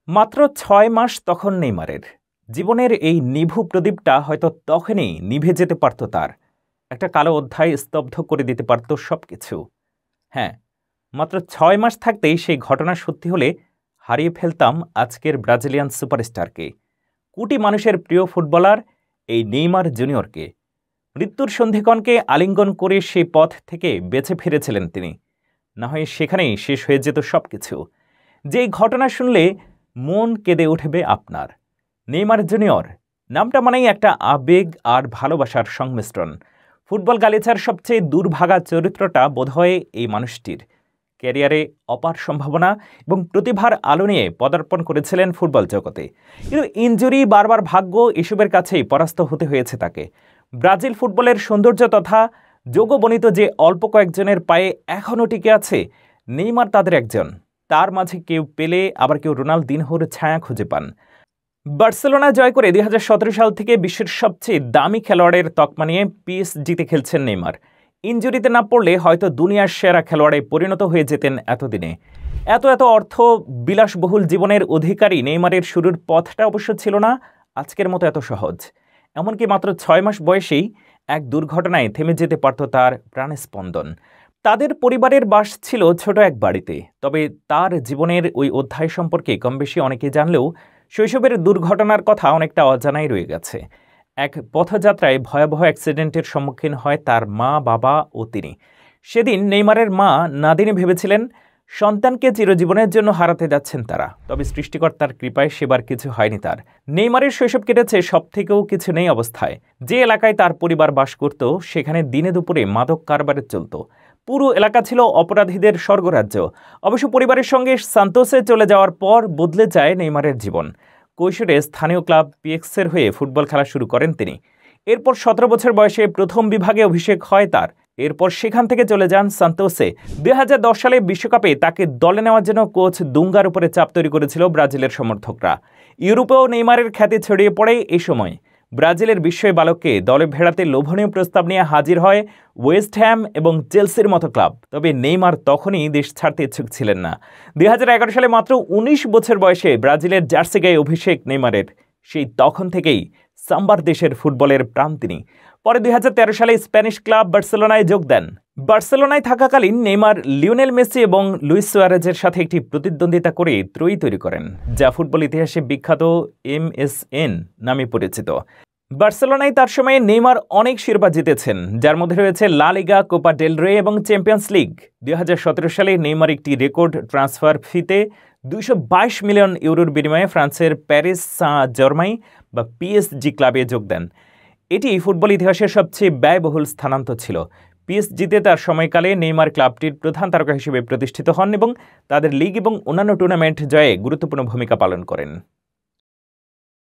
মাত্র ৬ মাস তখন নেইমারের। জীবনের এই নিভু প্রদীপটা হয়তো তখনই নিভে যেতে পারত তার। একটা কালো অধ্যায় স্তব্ধ করে দিতে পারত সবকিছু। হ্যাঁ, মাত্র ৬ মাস থাকতেই সেই ঘটনা সত্যি হলে হারিয়ে ফেলতাম আজকের ব্রাজিলিয়ান সুপারস্টারকে, কোটি মানুষের প্রিয় ফুটবলার এই নেইমার জুনিয়রকে। মৃত্যুর সন্ধিক্ষণকে আলিঙ্গন করে সেই পথ থেকে বেঁচে ফিরেছিলেন তিনি। না হয় সেখানেই শেষ হয়ে যেত সবকিছু। যেই ঘটনা শুনলে মন কেঁদে উঠবে আপনার। নেইমার জুনিয়র নামটা মানেই একটা আবেগ আর ভালোবাসার সংমিশ্রণ। ফুটবল গালিচার সবচেয়ে দুর্ভাগা চরিত্রটা বোধহয় এই মানুষটির। ক্যারিয়ারে অপার সম্ভাবনা এবং প্রতিভার আলো নিয়ে পদার্পণ করেছিলেন ফুটবল জগতে, কিন্তু ইনজুরি, বারবার ভাগ্য, এসবের কাছেই পরাস্ত হতে হয়েছে তাকে। ব্রাজিল ফুটবলের সৌন্দর্য তথা যোগবনিত যে অল্প কয়েকজনের পায়ে এখনও টিকে আছে, নেইমার তাদের একজন। তার মাঝে কেউ পেলে, আবার কেউ রোনালদিনহোর ছায়া খুঁজে পান। বার্সেলোনা জয় করে ২০১৭ সাল থেকে বিশ্বের সবচেয়ে দামি খেলোয়াড়ের তকমা নিয়ে পিএসজিতে খেলছেন নেইমার। ইনজুরিতে না পড়লে হয়তো দুনিয়ার সেরা খেলোয়াড়ে পরিণত হয়ে যেতেন এতদিনে। এত অর্থ, বিলাসবহুল জীবনের অধিকারী নেইমারের শুরুর পথটা অবশ্য ছিল না আজকের মতো এত সহজ। এমনকি মাত্র ৬ মাস বয়সেই এক দুর্ঘটনায় থেমে যেতে পারত তার প্রাণস্পন্দন। তাদের পরিবারের বাস ছিল ছোট এক বাড়িতে। তবে তার জীবনের ওই অধ্যায় সম্পর্কে কম বেশি অনেকে জানলেও শৈশবের দুর্ঘটনার কথা অনেকটা অজানাই রয়ে গেছে। এক পথযাত্রায় ভয়াবহ অ্যাক্সিডেন্টের সম্মুখীন হয় তার মা, বাবা ও তিনি। সেদিন নেইমারের মা নাদিনী ভেবেছিলেন সন্তানকে চিরজীবনের জন্য হারাতে যাচ্ছেন তারা। তবে সৃষ্টিকর্তার কৃপায় সেবার কিছু হয়নি তার। নেইমারের শৈশব কেটেছে সব থেকেও কিছু নেই অবস্থায়। যে এলাকায় তার পরিবার বাস করত, সেখানে দিনে দুপুরে মাদক কারবারে চলত। পুরো এলাকা ছিল অপরাধীদের স্বর্গরাজ্য। অবশ্য পরিবারের সঙ্গে সান্তোসে চলে যাওয়ার পর বদলে যায় নেইমারের জীবন। কৈশোরে স্থানীয় ক্লাব পিএক্সের হয়ে ফুটবল খেলা শুরু করেন তিনি। এরপর ১৭ বছর বয়সে প্রথম বিভাগে অভিষেক হয় তার। এরপর সেখান থেকে চলে যান সান্তোসে। ২০১০ সালে বিশ্বকাপে তাকে দলে নেওয়ার জন্য কোচ দুঙ্গার উপরে চাপ তৈরি করেছিল ব্রাজিলের সমর্থকরা। ইউরোপেও নেইমারের খ্যাতি ছড়িয়ে পড়ে এই সময়। ব্রাজিলের বিস্ময় বালককে দলে ভেড়াতে লোভনীয় প্রস্তাব নিয়ে হাজির হয় ওয়েস্ট হ্যাম এবং চেলসির মতো ক্লাব। তবে নেইমার তখনই দেশ ছাড়তে ইচ্ছুক ছিলেন না। ২০১১ সালে মাত্র ১৯ বছর বয়সে ব্রাজিলের জার্সি গায়ে অভিষেক নেইমারের। সেই তখন থেকেই সাম্বার দেশের ফুটবলের প্রাণ তিনি। পরে ২০১৩ সালে স্প্যানিশ ক্লাব বার্সেলোনায় যোগ দেন। বার্সেলোনায় থাকাকালীন নেইমার লিওনেল মেসি এবং লুইস সুয়ারেজের সাথে একটি প্রতিদ্বন্দ্বিতা করে ত্রয়ী তৈরি করেন, যা ফুটবল ইতিহাসে বিখ্যাত MSN নামে পরিচিত। বার্সেলোনায় তার সময়ে নেইমার অনেক শিরোপা জিতেছেন, যার মধ্যে রয়েছে লা লিগা, কোপা ডেল রে এবং চ্যাম্পিয়ন্স লিগ। ২০১৭ সালে নেইমার একটি রেকর্ড ট্রান্সফার ফিতে ২২২ মিলিয়ন ইউরোর বিনিময়ে ফ্রান্সের প্যারিস সাঁ-জার্মাই বা পিএসজি ক্লাবে যোগ দেন। এটি ফুটবল ইতিহাসের সবচেয়ে ব্যয়বহুল স্থানান্তর ছিল। পিএসজিতে তার সময়কালে নেইমার ক্লাবটির প্রধান তারকা হিসেবে প্রতিষ্ঠিত হন এবং তাদের লিগ এবং অন্যান্য টুর্নামেন্ট জয়ে গুরুত্বপূর্ণ ভূমিকা পালন করেন।